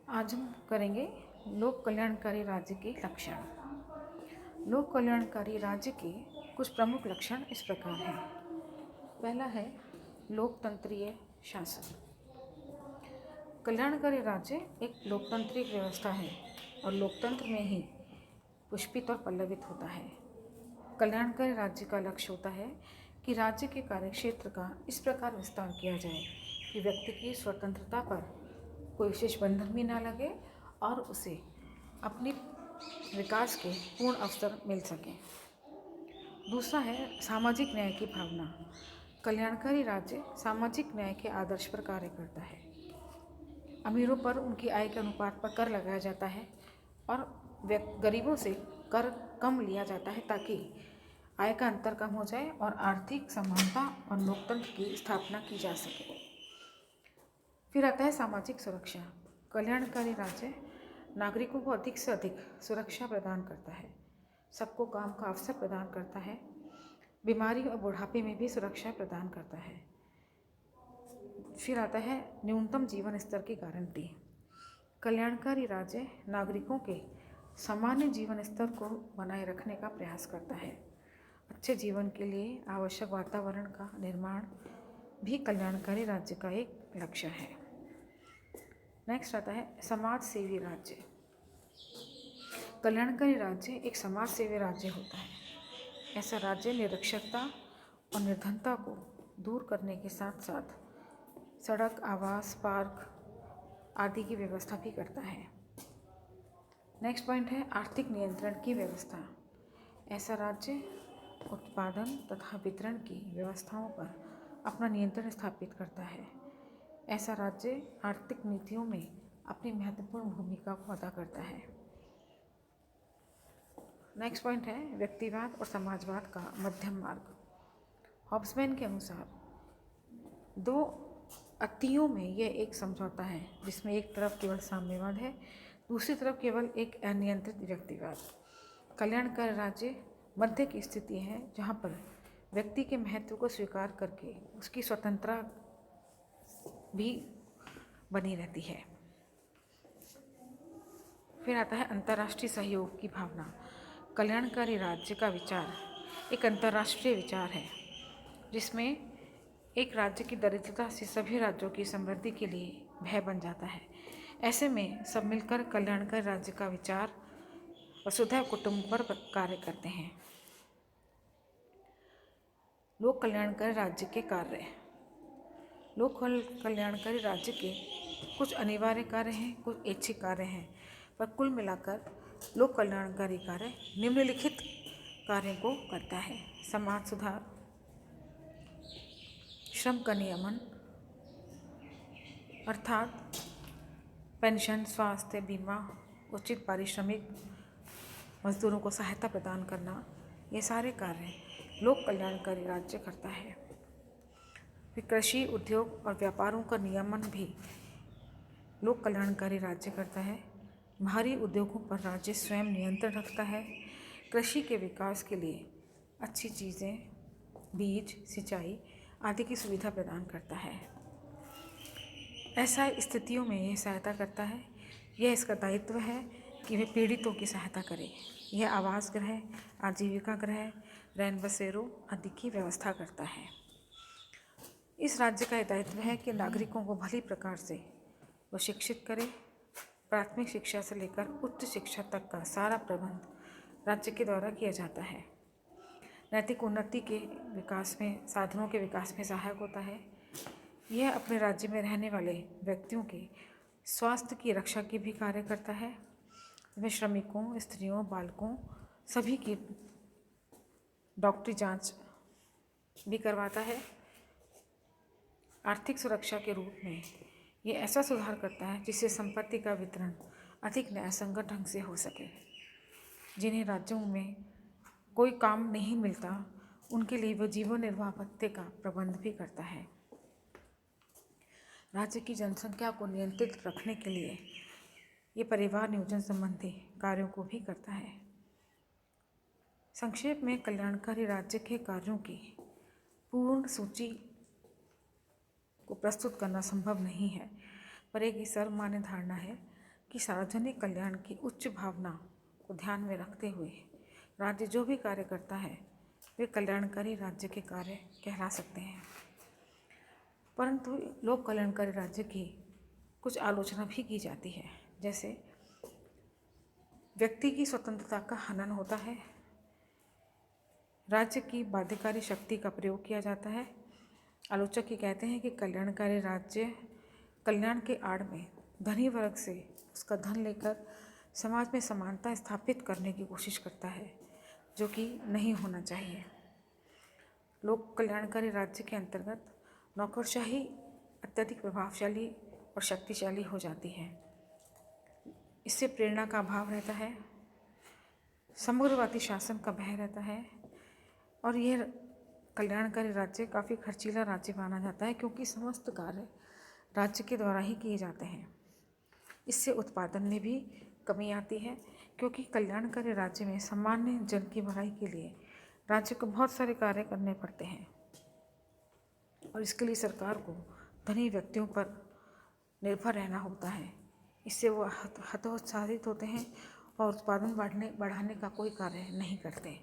आज हम करेंगे लोक कल्याणकारी राज्य के लक्षण। लोक कल्याणकारी राज्य के कुछ प्रमुख लक्षण इस प्रकार हैं। पहला है लोकतंत्रीय शासन। कल्याणकारी राज्य एक लोकतांत्रिक व्यवस्था है और लोकतंत्र में ही पुष्पित और पल्लवित होता है। कल्याणकारी राज्य का लक्ष्य होता है कि राज्य के कार्यक्षेत्र का इस प्रकार विस्तार किया जाए कि व्यक्ति की स्वतंत्रता पर कोई विशेष बंधन भी ना लगे और उसे अपने विकास के पूर्ण अवसर मिल सके। दूसरा है सामाजिक न्याय की भावना। कल्याणकारी राज्य सामाजिक न्याय के आदर्श पर कार्य करता है। अमीरों पर उनकी आय के अनुपात पर कर लगाया जाता है और गरीबों से कर कम लिया जाता है ताकि आय का अंतर कम हो जाए और आर्थिक समानता और लोकतंत्र की स्थापना की जा सके। फिर आता है सामाजिक सुरक्षा। कल्याणकारी राज्य नागरिकों को अधिक से अधिक सुरक्षा प्रदान करता है, सबको काम का अवसर प्रदान करता है, बीमारी और बुढ़ापे में भी सुरक्षा प्रदान करता है। फिर आता है न्यूनतम जीवन स्तर की गारंटी। कल्याणकारी राज्य नागरिकों के सामान्य जीवन स्तर को बनाए रखने का प्रयास करता है। अच्छे जीवन के लिए आवश्यक वातावरण का निर्माण भी कल्याणकारी राज्य का एक लक्ष्य है। नेक्स्ट आता है समाज सेवी राज्य। कल्याणकारी राज्य एक समाज सेवी राज्य होता है। ऐसा राज्य निरक्षरता और निर्धनता को दूर करने के साथ साथ सड़क, आवास, पार्क आदि की व्यवस्था भी करता है। नेक्स्ट पॉइंट है आर्थिक नियंत्रण की व्यवस्था। ऐसा राज्य उत्पादन तथा वितरण की व्यवस्थाओं पर अपना नियंत्रण स्थापित करता है। ऐसा राज्य आर्थिक नीतियों में अपनी महत्वपूर्ण भूमिका को अदा करता है। नेक्स्ट पॉइंट है व्यक्तिवाद और समाजवाद का मध्यम मार्ग। हॉब्समैन के अनुसार दो अतियों में यह एक समझौता है जिसमें एक तरफ केवल साम्यवाद है, दूसरी तरफ केवल एक अनियंत्रित व्यक्तिवाद। कल्याणकारी राज्य मध्य की स्थिति है जहाँ पर व्यक्ति के महत्व को स्वीकार करके उसकी स्वतंत्रता भी बनी रहती है। फिर आता है अंतर्राष्ट्रीय सहयोग की भावना। कल्याणकारी राज्य का विचार एक अंतर्राष्ट्रीय विचार है जिसमें एक राज्य की दरिद्रता से सभी राज्यों की समृद्धि के लिए भय बन जाता है। ऐसे में सब मिलकर कल्याणकारी राज्य का विचार वसुधैव कुटुंबकम पर कार्य करते हैं। लोक कल्याणकारी राज्य के कार्य। लोक कल्याणकारी राज्य के कुछ अनिवार्य कार्य हैं, कुछ ऐच्छिक कार्य हैं, पर कुल मिलाकर लोक कल्याणकारी कार्य निम्नलिखित कार्यों को करता है। समाज सुधार, श्रम का नियमन अर्थात पेंशन, स्वास्थ्य बीमा, उचित पारिश्रमिक, मजदूरों को सहायता प्रदान करना, ये सारे कार्य लोक कल्याणकारी राज्य करता है। फिर कृषि, उद्योग और व्यापारों का नियमन भी लोक कल्याणकारी राज्य करता है। भारी उद्योगों पर राज्य स्वयं नियंत्रण रखता है। कृषि के विकास के लिए अच्छी चीज़ें, बीज, सिंचाई आदि की सुविधा प्रदान करता है। ऐसा स्थितियों में यह सहायता करता है, यह इसका दायित्व है कि वे पीड़ितों की सहायता करे। यह आवास गृह, आजीविका गृह, रैन बसेरों आदि की व्यवस्था करता है। इस राज्य का यह दायित्व है कि नागरिकों को भली प्रकार से वो शिक्षित करे। प्राथमिक शिक्षा से लेकर उच्च शिक्षा तक का सारा प्रबंध राज्य के द्वारा किया जाता है। नैतिक उन्नति के विकास में, साधनों के विकास में सहायक होता है। यह अपने राज्य में रहने वाले व्यक्तियों के स्वास्थ्य की रक्षा की भी कार्य करता है। इसमें श्रमिकों, स्त्रियों, बालकों सभी की डॉक्टरी जांच भी करवाता है। आर्थिक सुरक्षा के रूप में ये ऐसा सुधार करता है जिससे संपत्ति का वितरण अधिक न्यायसंगत ढंग से हो सके। जिन्हें राज्यों में कोई काम नहीं मिलता उनके लिए वह जीवन निर्वाह भत्ते का प्रबंध भी करता है। राज्य की जनसंख्या को नियंत्रित रखने के लिए ये परिवार नियोजन संबंधी कार्यों को भी करता है। संक्षेप में कल्याणकारी राज्य के कार्यों की पूर्ण सूची को प्रस्तुत करना संभव नहीं है, पर एक सर्वमान्य धारणा है कि सार्वजनिक कल्याण की उच्च भावना को ध्यान में रखते हुए राज्य जो भी कार्य करता है वे कल्याणकारी राज्य के कार्य कहला सकते हैं। परंतु लोक कल्याणकारी राज्य की कुछ आलोचना भी की जाती है, जैसे व्यक्ति की स्वतंत्रता का हनन होता है, राज्य की बाध्यकारी शक्ति का प्रयोग किया जाता है। आलोचक ये कहते हैं कि कल्याणकारी राज्य कल्याण के आड़ में धनी वर्ग से उसका धन लेकर समाज में समानता स्थापित करने की कोशिश करता है, जो कि नहीं होना चाहिए। लोक कल्याणकारी राज्य के अंतर्गत नौकरशाही अत्यधिक प्रभावशाली और शक्तिशाली हो जाती है। इससे प्रेरणा का अभाव रहता है, समग्रवादी शासन का भय रहता है और यह कल्याणकारी राज्य काफ़ी खर्चीला राज्य माना जाता है, क्योंकि समस्त कार्य राज्य के द्वारा ही किए जाते हैं। इससे उत्पादन में भी कमी आती है, क्योंकि कल्याणकारी राज्य में सामान्य जन की भलाई के लिए राज्य को बहुत सारे कार्य करने पड़ते हैं और इसके लिए सरकार को धनी व्यक्तियों पर निर्भर रहना होता है। इससे वो हतोत्साहित होते हैं और उत्पादन बढ़ाने का कोई कार्य नहीं करते।